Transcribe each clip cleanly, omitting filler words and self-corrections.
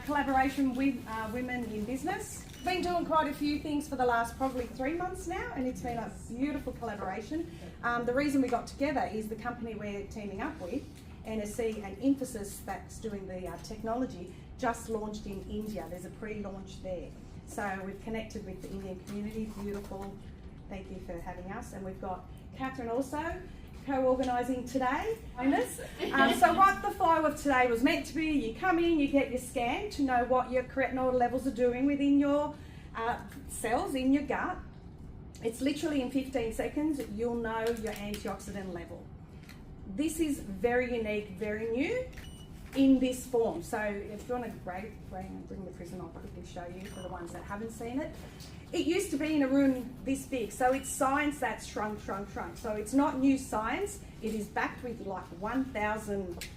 collaboration with Women in Business. Been doing quite a few things for the last probably 3 months now, and it's been a beautiful collaboration. The reason we got together is the company we're teaming up with, NSC and Infosys, that's doing the technology, just launched in India. There's a pre-launch there. So we've connected with the Indian community, beautiful. Thank you for having us. And we've got Catherine also co-organising today. So what the flow of today was meant to be, you come in, you get your scan to know what your retinoid levels are doing within your cells in your gut. It's literally in 15 seconds, you'll know your antioxidant level. This is very unique, very new in this form. So if you want to bring the Prism, I'll quickly show you for the ones that haven't seen it. It used to be in a room this big, so it's science that's shrunk. So it's not new science, it is backed with like 1,000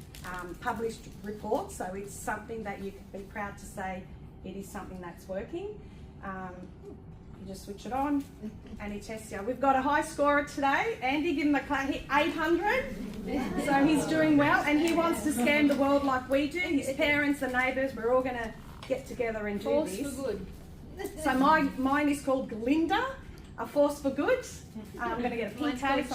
published reports, so it's something that you can be proud to say it is something that's working. You just switch it on and it tests you. We've got a high scorer today. Andy, give him a clap, hit 800. So he's doing well and he wants to scan the world like we do. His parents, the neighbours, we're all going to get together and do this. For good. So mine is called Glinda, a force for good. I'm going to get a pink case.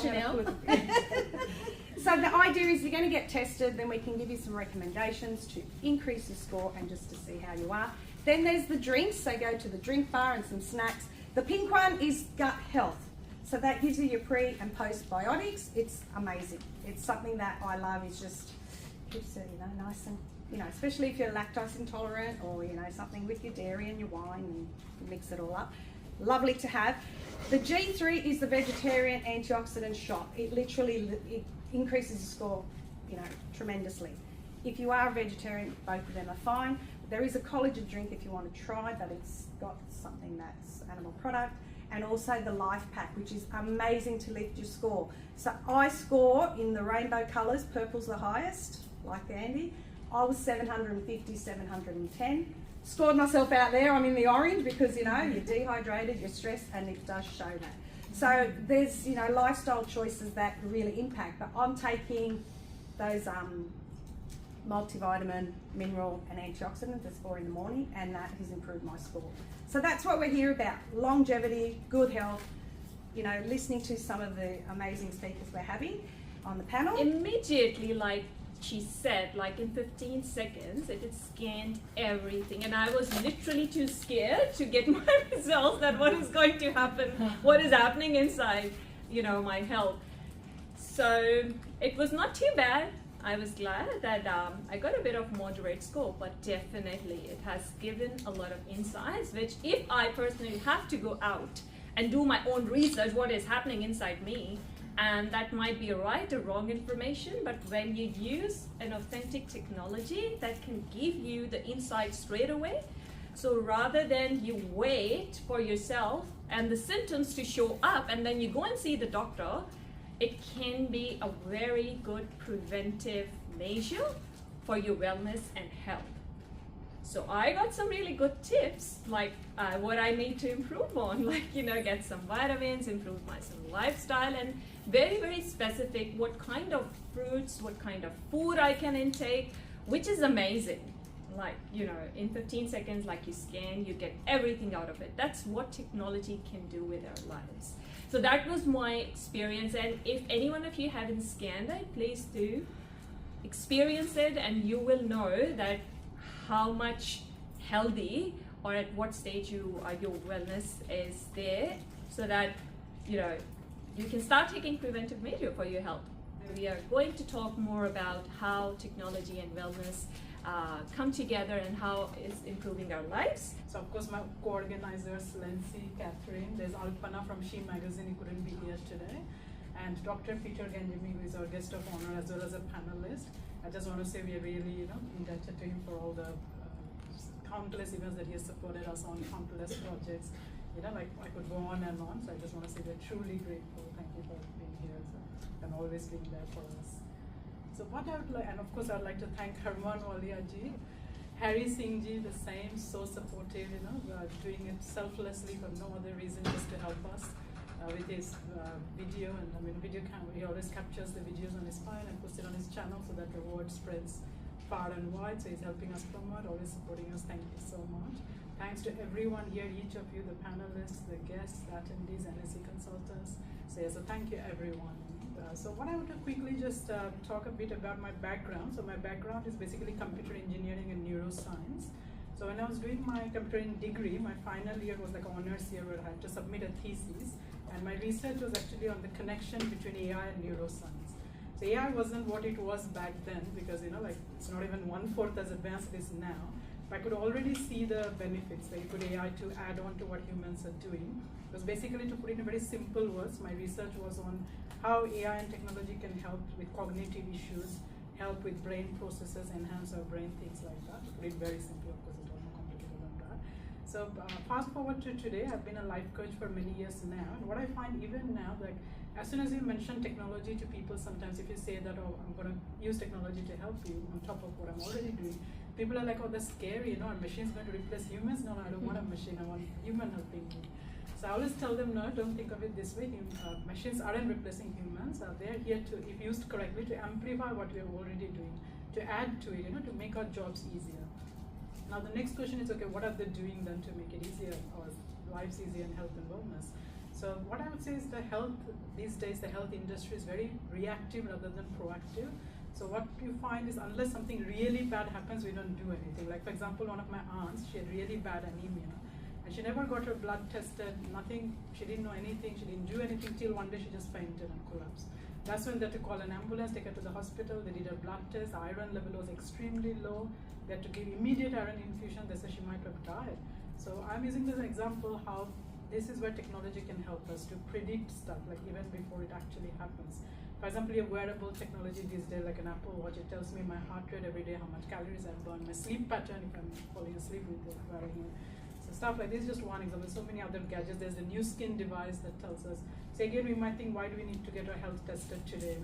So the idea is you're going to get tested, then we can give you some recommendations to increase your score and just to see how you are. Then there's the drinks, so go to the drink bar and some snacks. The pink one is gut health. So that gives you your pre and postbiotics. It's amazing. It's something that I love. It's just keeps it, nice and, especially if you're lactose intolerant or, something with your dairy and your wine and you mix it all up. Lovely to have. The G3 is the vegetarian antioxidant shot. It literally increases your score, tremendously. If you are a vegetarian, both of them are fine. There is a collagen drink if you want to try, but it's got something that's animal product. And also the Life Pack, which is amazing to lift your score. So I score in the rainbow colours, purple's the highest, like Andy. I was 750, 710. Scored myself out there, I'm in the orange because, you're dehydrated, you're stressed, and it does show that. So there's, lifestyle choices that really impact, but I'm taking those multivitamin, mineral and antioxidant that's 4 in the morning, and that has improved my score. So that's what we're here about, longevity, good health, listening to some of the amazing speakers we're having on the panel. Immediately, like she said, like in 15 seconds, it had scanned everything, and I was literally too scared to get my results that what is going to happen, what is happening inside, my health. So it was not too bad. I was glad that I got a bit of moderate score, but definitely it has given a lot of insights, which if I personally have to go out and do my own research, what is happening inside me, and that might be right or wrong information, but when you use an authentic technology that can give you the insight straight away, so rather than you wait for yourself and the symptoms to show up and then you go and see the doctor, it can be a very good preventive measure for your wellness and health. So I got some really good tips, like what I need to improve on, like, get some vitamins, improve my lifestyle, and very, very specific what kind of fruits, what kind of food I can intake, which is amazing. Like, in 15 seconds, like you scan, you get everything out of it. That's what technology can do with our lives. So that was my experience, and if any one of you haven't scanned it, please do experience it, and you will know that how much healthy or at what stage your wellness is there, so that you can start taking preventive measure for your health. We are going to talk more about how technology and wellness come together and how it's improving our lives. So of course my co-organizers, Lindsay, Catherine, there's Alpana from She Magazine who couldn't be here today, and Dr. Peter Ganjami, who is our guest of honor as well as a panelist. I just want to say we are really indebted to him for all the countless events that he has supported us on, countless projects. I could go on and on, so I just want to say we're truly grateful. Thank you for being here and always being there for us. So what I would like, and of course I would like to thank Harman Walia-ji, Harry Singh ji, the same, so supportive, doing it selflessly for no other reason, just to help us with his video, and video camera. He always captures the videos on his file and puts it on his channel so that the word spreads far and wide, so he's helping us promote, always supporting us. Thank you so much. Thanks to everyone here, each of you, the panelists, the guests, the attendees, NSE consultants. So thank you everyone. So what I want to quickly just talk a bit about my background. So my background is basically computer engineering and neuroscience. So when I was doing my computer engineering degree, my final year was like an honors year where I had to submit a thesis. And my research was actually on the connection between AI and neuroscience. So AI wasn't what it was back then because like it's not even 1/4 as advanced as it is now. But I could already see the benefits, like good AI to add on to what humans are doing. It was basically, to put it in very simple words, my research was on how AI and technology can help with cognitive issues, help with brain processes, enhance our brain, things like that. To put it very simple, of course, it's all more complicated than that. So fast forward to today, I've been a life coach for many years now, and what I find even now, like as soon as you mention technology to people, sometimes if you say that, oh, I'm going to use technology to help you on top of what I'm already doing, people are like, oh, that's scary, our machine's going to replace humans. No, I don't want a machine, I want human helping me. So I always tell them, no, don't think of it this way. Machines aren't replacing humans. They're here to, if used correctly, to amplify what we're already doing, to add to it, to make our jobs easier. Now the next question is, okay, what are they doing then to make it easier, or lives easier in health and wellness? So what I would say is these days the health industry is very reactive rather than proactive. So what you find is, unless something really bad happens, we don't do anything. Like for example, one of my aunts, she had really bad anemia. And she never got her blood tested, nothing, she didn't know anything, she didn't do anything till one day she just fainted and collapsed. That's when they had to call an ambulance, take her to the hospital, they did her blood test, the iron level was extremely low, they had to give immediate iron infusion, they said she might have died. So I'm using this example how this is where technology can help us to predict stuff, like even before it actually happens. For example, a wearable technology these days, like an Apple Watch, it tells me my heart rate every day, how much calories I've burned, my sleep pattern, if I'm falling asleep with it, wearing it. So stuff like this is just one example. So many other gadgets. There's the new skin device that tells us. So again, we might think, why do we need to get our health tested today?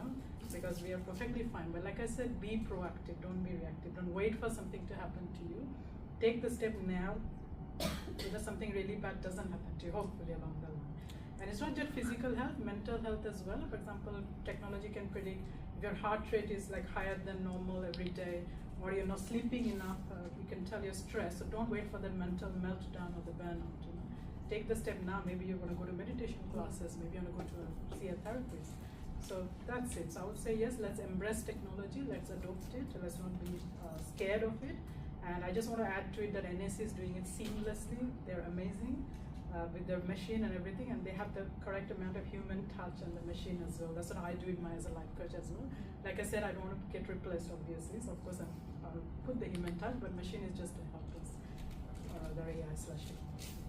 Because we are perfectly fine. But like I said, be proactive, don't be reactive. Don't wait for something to happen to you. Take the step now so that something really bad doesn't happen to you, hopefully along the line. And it's not just physical health, mental health as well. For example, technology can predict if your heart rate is like higher than normal every day, or you're not sleeping enough, you can tell you're stressed. So don't wait for the mental meltdown or the burnout. Take the step now. Maybe you're going to go to meditation classes, maybe you're going to go to see a therapist. So that's it. So I would say, yes, let's embrace technology, let's adopt it, let's not be scared of it. And I just want to add to it that NSE is doing it seamlessly. They're amazing with their machine and everything, and they have the correct amount of human touch on the machine as well. That's what I do as a life coach as well. Like I said, I don't want to get replaced, obviously. So of course I'll put the human touch, but machine is just to help us, the AI/technology.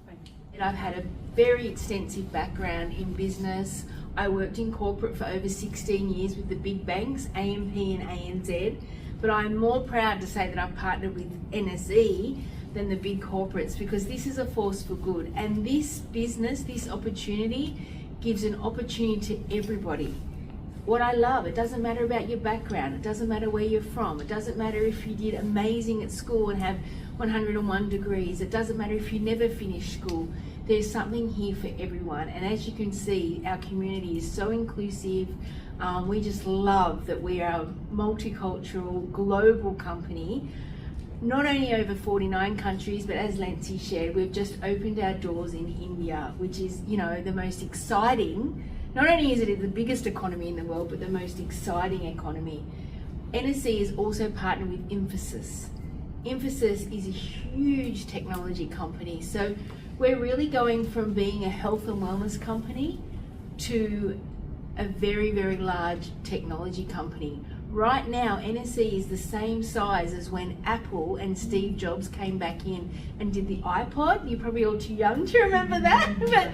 Thank you. And I've had a very extensive background in business. I worked in corporate for over 16 years with the big banks, AMP and ANZ. But I'm more proud to say that I've partnered with NSE than the big corporates, because this is a force for good. And this business, this opportunity, gives an opportunity to everybody. What I love, it doesn't matter about your background, it doesn't matter where you're from, it doesn't matter if you did amazing at school and have 101 degrees, it doesn't matter if you never finished school. There's something here for everyone. And as you can see, our community is so inclusive. We just love that we are a multicultural, global company. Not only over 49 countries, but as Lancy shared, we've just opened our doors in India, which is, the most exciting. Not only is it the biggest economy in the world, but the most exciting economy. NSE is also partnered with Infosys. Infosys is a huge technology company. So we're really going from being a health and wellness company to a very, very large technology company. Right now, NSE is the same size as when Apple and Steve Jobs came back in and did the iPod. You're probably all too young to remember that, but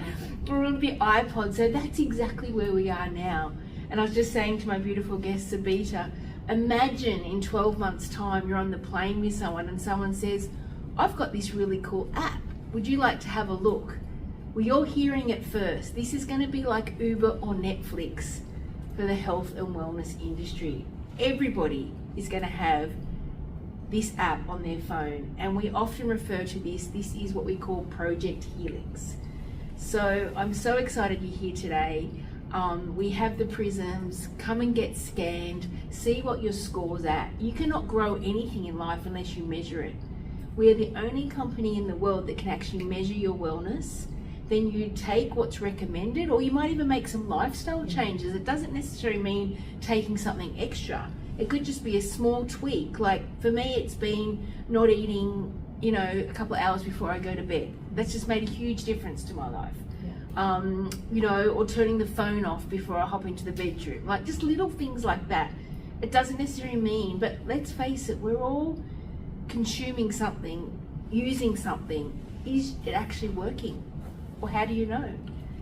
we're on the iPod. So that's exactly where we are now. And I was just saying to my beautiful guest, Sabita, imagine in 12 months' time, you're on the plane with someone and someone says, I've got this really cool app. Would you like to have a look? Well, you're hearing it first. This is going to be like Uber or Netflix for the health and wellness industry. Everybody is going to have this app on their phone, and we often refer to this is what we call Project Helix. So I'm so excited you're here today. We have the Prisms. Come and get scanned. See what your score's at. You cannot grow anything in life unless you measure it. We are the only company in the world that can actually measure your wellness. Then you take what's recommended, or you might even make some lifestyle changes. It doesn't necessarily mean taking something extra. It could just be a small tweak. Like for me, it's been not eating, a couple of hours before I go to bed. That's just made a huge difference to my life. Or turning the phone off before I hop into the bedroom. Like just little things like that. It doesn't necessarily mean, but let's face it, we're all consuming something, using something. Is it actually working? Or how do you know?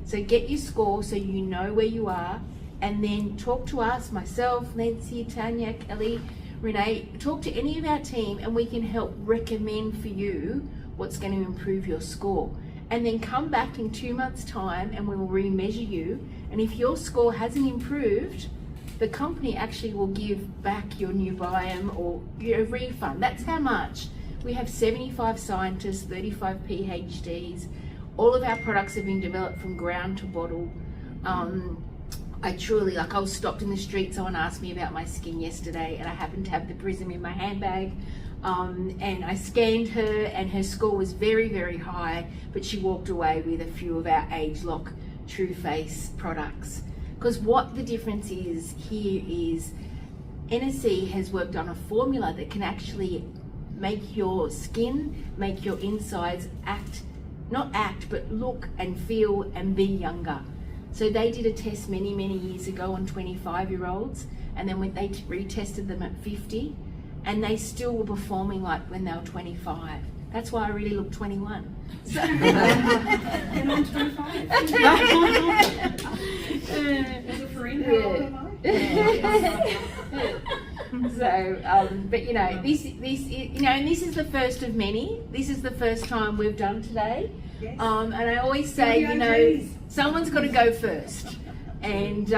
So get your score so you know where you are, and then talk to us, myself, Nancy, Tanya, Kelly, Renee, talk to any of our team and we can help recommend for you what's going to improve your score. And then come back in 2 months' time and we will remeasure you. And if your score hasn't improved, the company actually will give back your new biome or your refund. That's how much. We have 75 scientists, 35 PhDs. All of our products have been developed from ground to bottle. I was stopped in the street, someone asked me about my skin yesterday and I happened to have the Prism in my handbag. And I scanned her and her score was very, very high, but she walked away with a few of our Age Lock True Face products. Because what the difference is here is NSE has worked on a formula that can actually make your skin, make your insides but look and feel and be younger. So they did a test many, many years ago on 25-year-olds, and then when they retested them at 50, and they still were performing like when they were 25. That's why I really look 21. So And I'm 25. Is it for in? How old am I? And this is the first of many. This is the first time we've done today. Yes. And I always say, someone's got to go first. And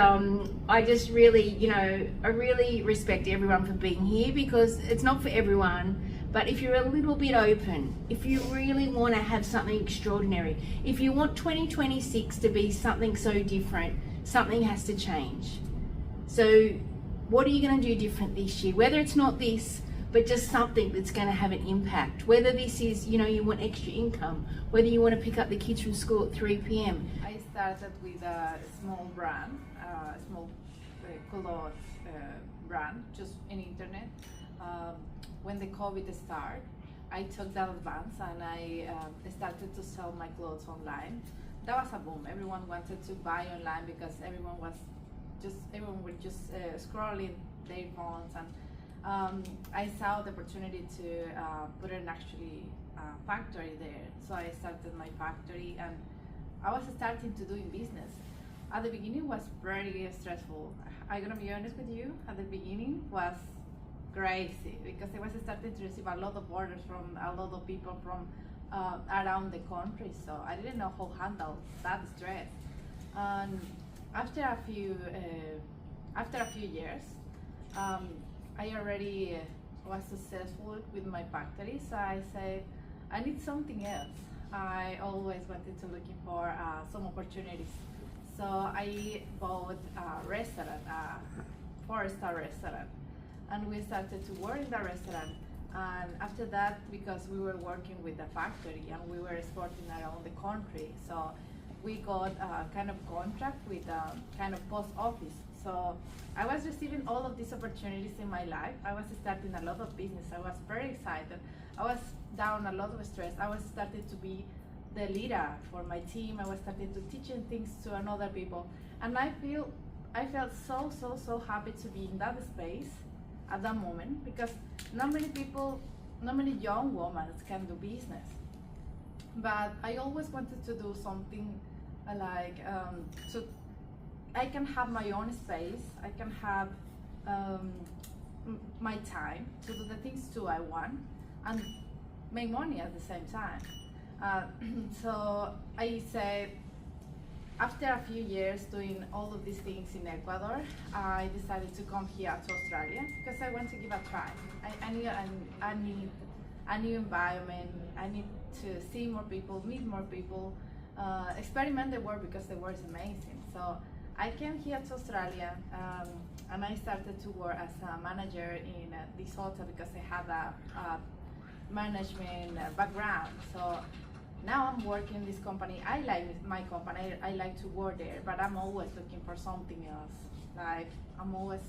I just really, I really respect everyone for being here because it's not for everyone. But if you're a little bit open, if you really want to have something extraordinary, if you want 2026 to be something so different, something has to change. So what are you going to do different this year? Whether it's not this, but just something that's going to have an impact. Whether this is, you want extra income, whether you want to pick up the kids from school at 3 p.m. I started with a small brand, small clothes brand, just in internet. When the COVID started, I took that advance and I started to sell my clothes online. That was a boom. Everyone wanted to buy online because everyone was just scrolling their phones, and I saw the opportunity to put an factory there. So I started my factory and I was starting to do business. At the beginning was very stressful. I'm gonna be honest with you, at the beginning was crazy because I was starting to receive a lot of orders from a lot of people from around the country, so I didn't know how to handle that stress. And after a few years, I already was successful with my factory, so I said, I need something else. I always wanted to looking for some opportunities. So I bought a restaurant, a 4-star restaurant, and we started to work in the restaurant. And after that, because we were working with the factory and we were exporting around the country, so we got a kind of contract with a kind of post office. So I was receiving all of these opportunities in my life. I was starting a lot of business. I was very excited. I was down a lot of stress. I was starting to be the leader for my team. I was starting to teaching things to another people. And I felt so happy to be in that space at that moment, because not many young women can do business. But I always wanted to do something like, so I can have my own space, I can have my time to do the things too I want and make money at the same time. So I said, after a few years doing all of these things in Ecuador, I decided to come here to Australia because I want to give a try. I need a new environment. I need to see more people, meet more people, experiment the world because the world is amazing. So I came here to Australia and I started to work as a manager in this hotel because I had a management background. So now I'm working in this company. I like my company. I like to work there, but I'm always looking for something else. Like I'm always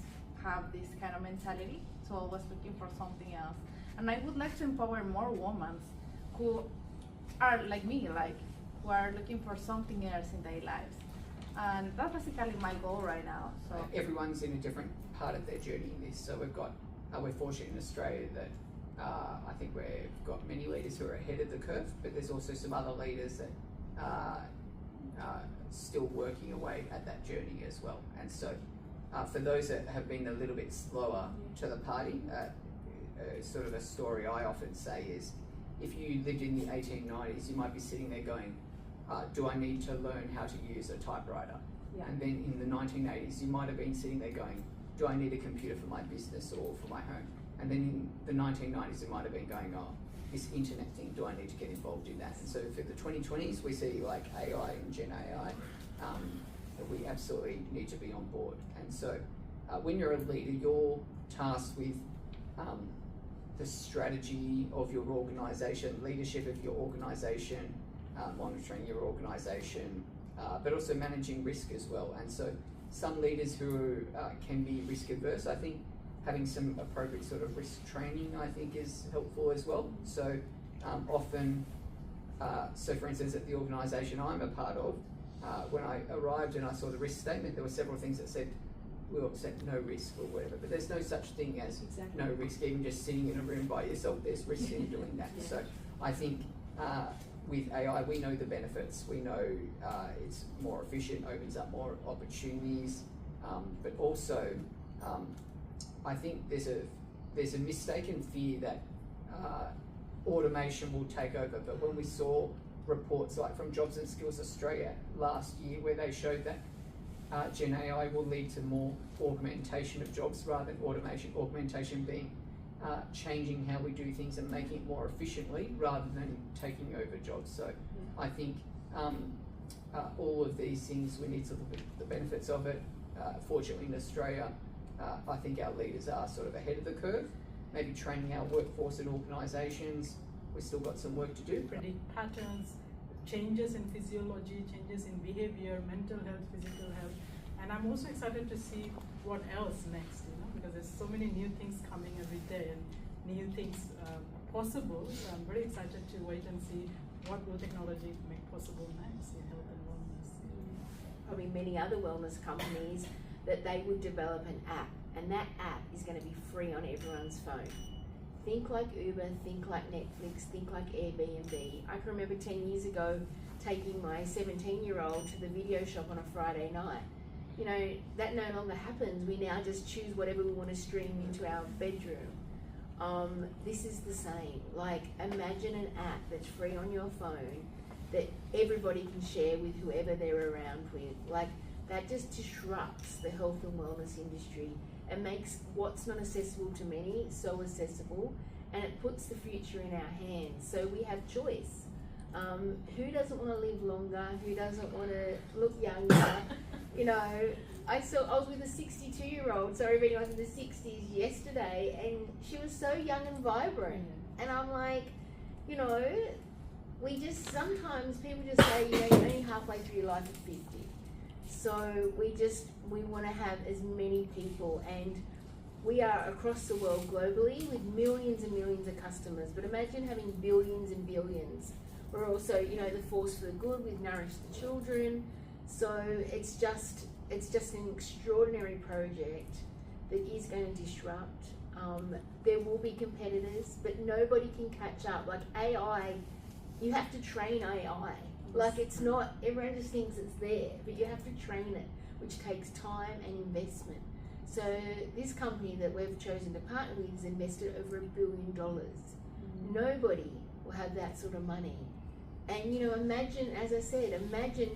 have this kind of mentality, so always looking for something else. And I would like to empower more women who are like me, like who are looking for something else in their lives. And that's basically my goal right now. So everyone's in a different part of their journey in this. So we're fortunate in Australia that I think we've got many leaders who are ahead of the curve, but there's also some other leaders that are still working away at that journey as well. And so for those that have been a little bit slower to the party, sort of a story I often say is, if you lived in the 1890s, you might be sitting there going, do I need to learn how to use a typewriter? Yeah. And then in the 1980s, you might have been sitting there going, do I need a computer for my business or for my home? And then in the 1990s, it might have been going, oh, this internet thing, do I need to get involved in that? And so for the 2020s, we see like AI and Gen AI, that we absolutely need to be on board. And so when you're a leader, you're tasked with the strategy of your organisation, leadership of your organisation, monitoring your organisation, but also managing risk as well. And so some leaders who can be risk averse, I think having some appropriate sort of risk training, I think, is helpful as well. So often, so for instance, at the organisation I'm a part of, when I arrived and I saw the risk statement, there were several things that said, we'll accept no risk or whatever, but there's no such thing as no risk. Even just sitting in a room by yourself, there's risk in doing that. Yeah. So I think with AI, we know the benefits. We know it's more efficient, opens up more opportunities, but also I think there's a mistaken fear that automation will take over. But when we saw reports like from Jobs and Skills Australia last year, where they showed that Gen AI will lead to more augmentation of jobs rather than automation. Augmentation being changing how we do things and making it more efficiently rather than taking over jobs. So I think all of these things, we need to look at the benefits of it. Fortunately in Australia, I think our leaders are sort of ahead of the curve, maybe training our workforce and organisations. We've still got some work to do. Predict patterns, changes in physiology, changes in behavior, mental health, physical health. And I'm also excited to see what else next, because there's so many new things coming every day and new things possible. So I'm very excited to wait and see what will technology make possible next in health and wellness. Probably many other wellness companies that they would develop an app, and that app is going to be free on everyone's phone. Think like Uber, think like Netflix, think like Airbnb. I can remember 10 years ago taking my 17-year-old to the video shop on a Friday night. That no longer happens. We now just choose whatever we want to stream into our bedroom. This is the same. Like, imagine an app that's free on your phone that everybody can share with whoever they're around with. Like, that just disrupts the health and wellness industry and makes what's not accessible to many so accessible, and it puts the future in our hands. So we have choice. Who doesn't want to live longer? Who doesn't want to look younger? I was with a 62-year-old, sorry if anyone's in the 60s, yesterday, and she was so young and vibrant. And I'm like, sometimes people just say, you're only halfway through your life at 50. So we want to have as many people, and we are across the world globally with millions and millions of customers, but imagine having billions and billions. We're also, the force for good with Nourish the Children. So it's just an extraordinary project that is going to disrupt. There will be competitors, but nobody can catch up. Like AI, you have to train AI. Like, it's not, everyone just thinks it's there, but you have to train it, which takes time and investment. So this company that we've chosen to partner with has invested over $1 billion. Nobody will have that sort of money. And imagine, as I said,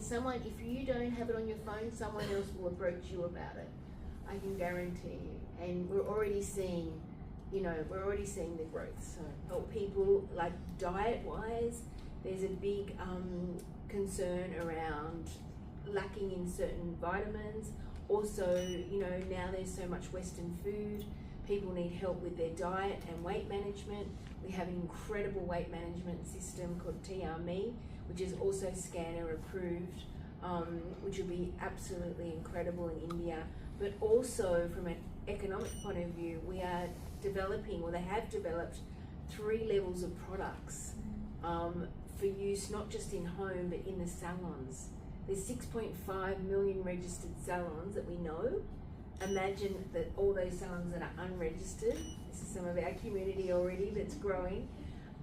someone, if you don't have it on your phone, someone else will approach you about it. I can guarantee you. And we're already seeing, the growth. So help people, like diet-wise, there's a big concern around lacking in certain vitamins. Also, you know, now there's so much Western food. People need help with their diet and weight management. We have an incredible weight management system called TRMe, which is also scanner approved, which will be absolutely incredible in India. But also from an economic point of view, we are developing, or they have developed, 3 levels of products for use not just in home but in the salons. There's 6.5 million registered salons that we know. Imagine that all those salons that are unregistered. This is some of our community already that's growing.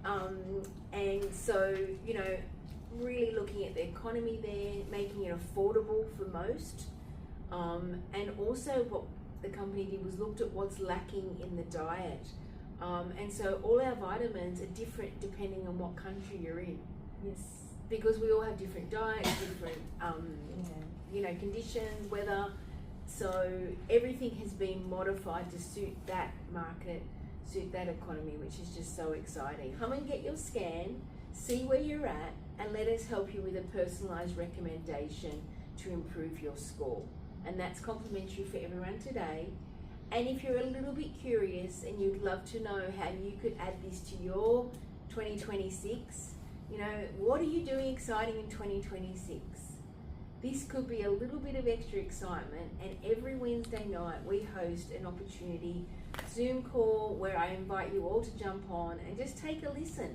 And so, you know, really looking at the economy there, making it affordable for most. And also what the company did was looked at what's lacking in the diet. And so all our vitamins are different depending on what country you're in. Yes. Because we all have different diets, different, you know, conditions, weather. So everything has been modified to suit that market, suit that economy, which is just so exciting. Come and get your scan, see where you're at, and let us help you with a personalised recommendation to improve your score. And that's complimentary for everyone today. And if you're a little bit curious and you'd love to know how you could add this to your 2026, you know, what are you doing exciting in 2026? This could be a little bit of extra excitement, and every Wednesday night we host an opportunity Zoom call where I invite you all to jump on and just take a listen.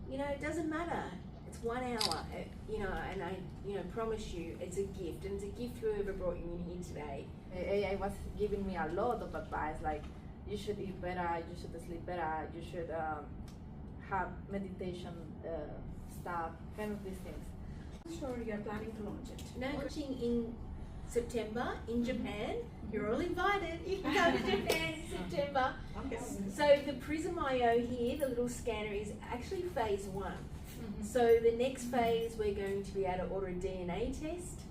You know, it doesn't matter. It's 1 hour, you know, and I, you know, promise you it's a gift, and it's a gift whoever brought you in here today. AI was giving me a lot of advice, like you should eat better, you should sleep better, you should have meditation stuff, kind of these things. Sure, you're planning to launch it. No, launching in September in Japan. You're all invited. You can go to Japan in September. So the Prism IO here, the little scanner, is actually phase 1. So the next phase, we're going to be able to order a DNA test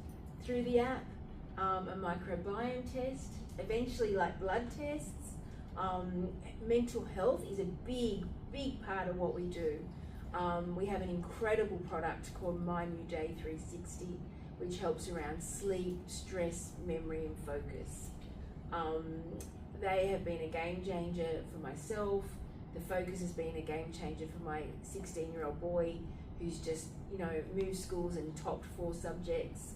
through the app, a microbiome test, eventually like blood tests. Mental health is a big part of what we do. We have an incredible product called My New Day 360, which helps around sleep, stress, memory and focus. They have been a game changer for myself. The focus has been a game changer for my 16-year-old boy, who's just, you know, moved schools and topped 4 subjects,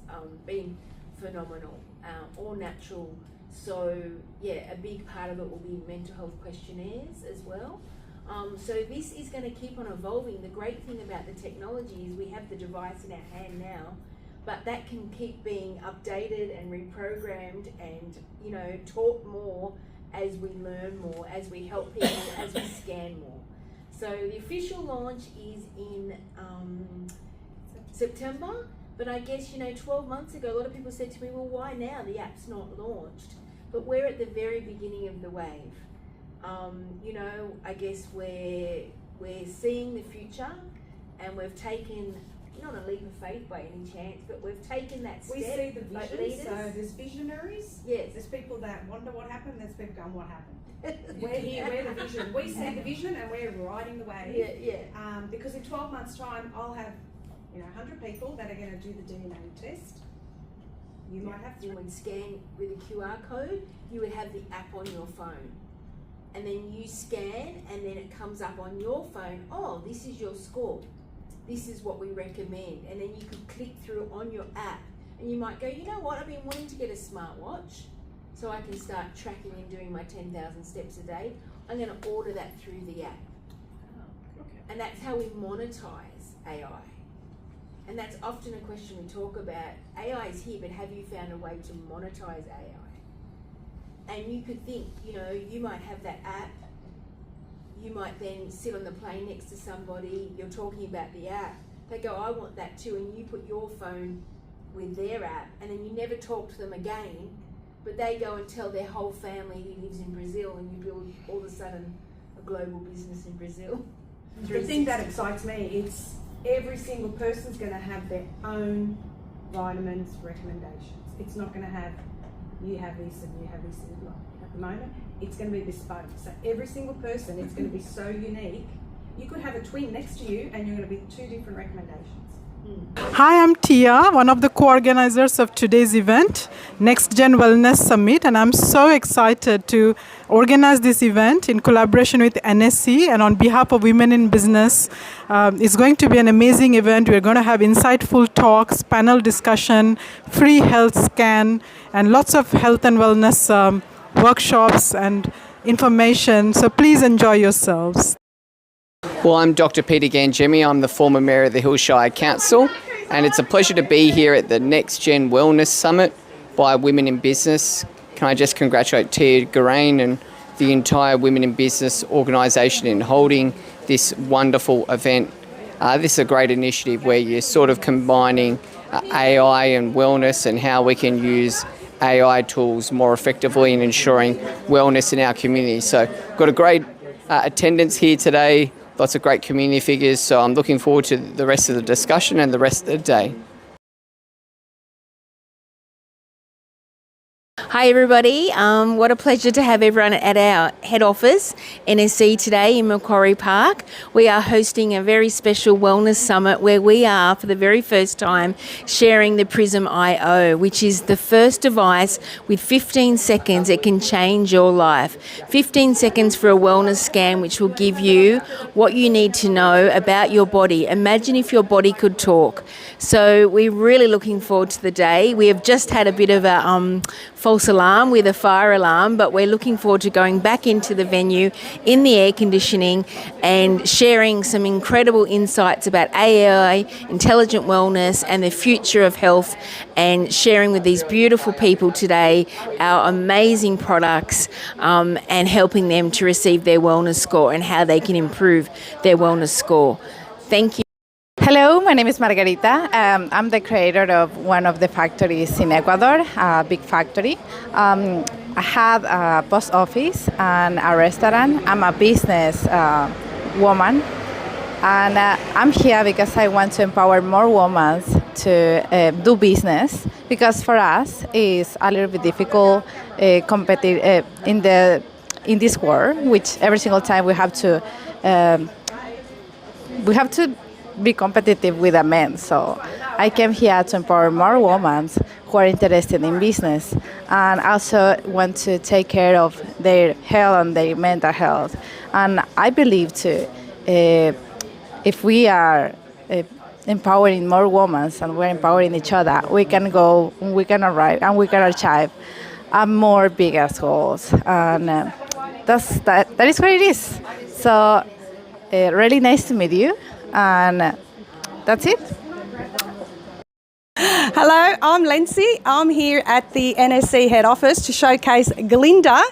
been phenomenal, all natural. So yeah, a big part of it will be mental health questionnaires as well. So this is going to keep on evolving. The great thing about the technology is we have the device in our hand now, but that can keep being updated and reprogrammed and, you know, taught more as we learn more, as we help people, as we scan more. So the official launch is in September, but I guess, you know, 12 months ago, a lot of people said to me, well, why now? The app's not launched. But we're at the very beginning of the wave. You know, I guess we're seeing the future, and we've taken, not a leap of faith by any chance, but we've taken that step. We see the vision, like leaders. so there's visionaries, Yes. there's people that wonder what happened, there's people going, what happened? We're here, we're the vision. We see the vision and we're riding the wave. Yeah. Because in 12 months' time, I'll have, you know, 100 people that are going to do the DNA test. You might have You would scan with a QR code, you would have the app on your phone. And then you scan, and then it comes up on your phone, oh, this is your score. This is what we recommend. And then you could click through on your app, and you might go, you know what, I've been wanting to get a smartwatch so I can start tracking and doing my 10,000 steps a day. I'm going to order that through the app. And that's how we monetize AI. And that's often a question we talk about. AI is here, but have you found a way to monetize AI? And you could think, you know, you might have that app, you might then sit on the plane next to somebody, you're talking about the app, they go, I want that too, and you put your phone with their app, and then you never talk to them again, but they go and tell their whole family who lives in Brazil, and you build all of a sudden a global business in Brazil. The thing that excites me, it's every single person's going to have their own vitamins recommendations. It's not going to have, you have this and you have this. At the moment, it's going to be bespoke. So every single person, it's going to be so unique. You could have a twin next to you and you're going to be 2 different recommendations. Hi, I'm Tia, one of the co-organizers of today's event, Next Gen Wellness Summit, and I'm so excited to organize this event in collaboration with NSC and on behalf of Women in Business. It's going to be an amazing event. We're going to have insightful talks, panel discussion, free health scan, and lots of health and wellness workshops and information. So please enjoy yourselves. Well, I'm Dr. Peter Gangemi. I'm the former Mayor of the Hillshire Council, and it's a pleasure to be here at the Next Gen Wellness Summit by Women in Business. Can I just congratulate Tia Garain and the entire Women in Business organisation in holding this wonderful event. This is a great initiative where you're sort of combining AI and wellness and how we can use AI tools more effectively in ensuring wellness in our community. So got a great attendance here today. Lots of great community figures, so I'm looking forward to the rest of the discussion and the rest of the day. Hi everybody, what a pleasure to have everyone at our head office, NSC, today in Macquarie Park. We are hosting a very special wellness summit where we are for the very first time sharing the Prism IO, which is the first device with 15 seconds it can change your life. 15 seconds for a wellness scan which will give you what you need to know about your body. Imagine if your body could talk. So we're really looking forward to the day. We have just had a bit of a false alarm with a fire alarm, but we're looking forward to going back into the venue in the air conditioning and sharing some incredible insights about AI, intelligent wellness and the future of health, and sharing with these beautiful people today our amazing products and helping them to receive their wellness score and how they can improve their wellness score. Thank you. Hello, my name is Margarita. I'm the creator of one of the factories in Ecuador, a big factory. I have a post office and a restaurant. I'm a business woman, and I'm here because I want to empower more women to do business, because for us it's a little bit difficult in this world, which every single time we have to be competitive with a man. So I came here to empower more women who are interested in business and also want to take care of their health and their mental health. And I believe too, if we are empowering more women and we're empowering each other, we can arrive and we can achieve more bigger goals. And that is what it is. So really nice to meet you. And that's it. Hello, I'm Lindsay. I'm here at the NSC head office to showcase Glinda.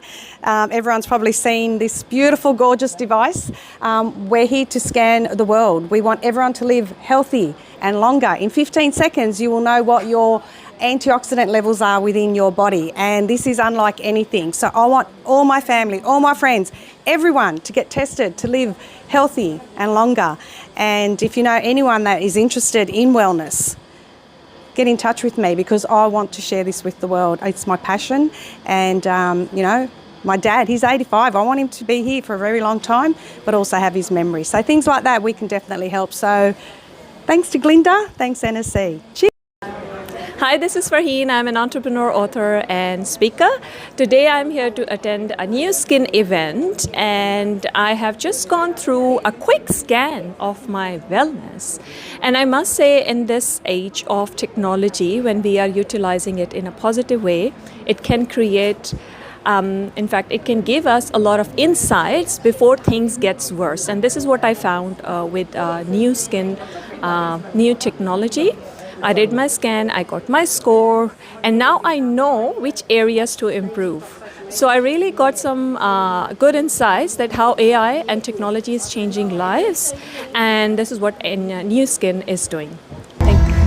Everyone's probably seen this beautiful, gorgeous device. We're here to scan the world. We want everyone to live healthy and longer. In 15 seconds, you will know what your antioxidant levels are within your body, and this is unlike anything. So I want all my family, all my friends, everyone to get tested to live healthy and longer. And if you know anyone that is interested in wellness, get in touch with me, because I want to share this with the world. It's my passion, and you know, my dad, he's 85. I want him to be here for a very long time, but also have his memories. So things like that, we can definitely help. So thanks to Glinda, thanks NSC. Cheers. Hi, this is Farheen. I'm an entrepreneur, author, and speaker. Today I'm here to attend a new skin event, and I have just gone through a quick scan of my wellness. And I must say, in this age of technology, when we are utilizing it in a positive way, it can create in fact, it can give us a lot of insights before things gets worse. And this is what I found with new skin, new technology. I did my scan, I got my score, and now I know which areas to improve. So I really got some good insights that how AI and technology is changing lives, and this is what New Skin is doing. Thank you.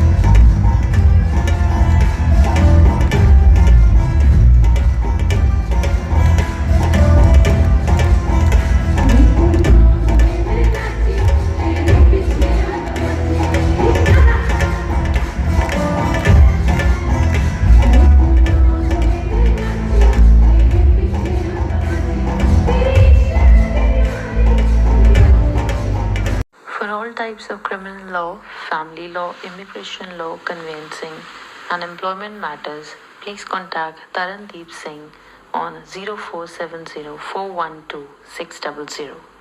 types of criminal law, family law, immigration law, conveyancing, and employment matters, please contact Tarandeep Singh on 0470 412 600.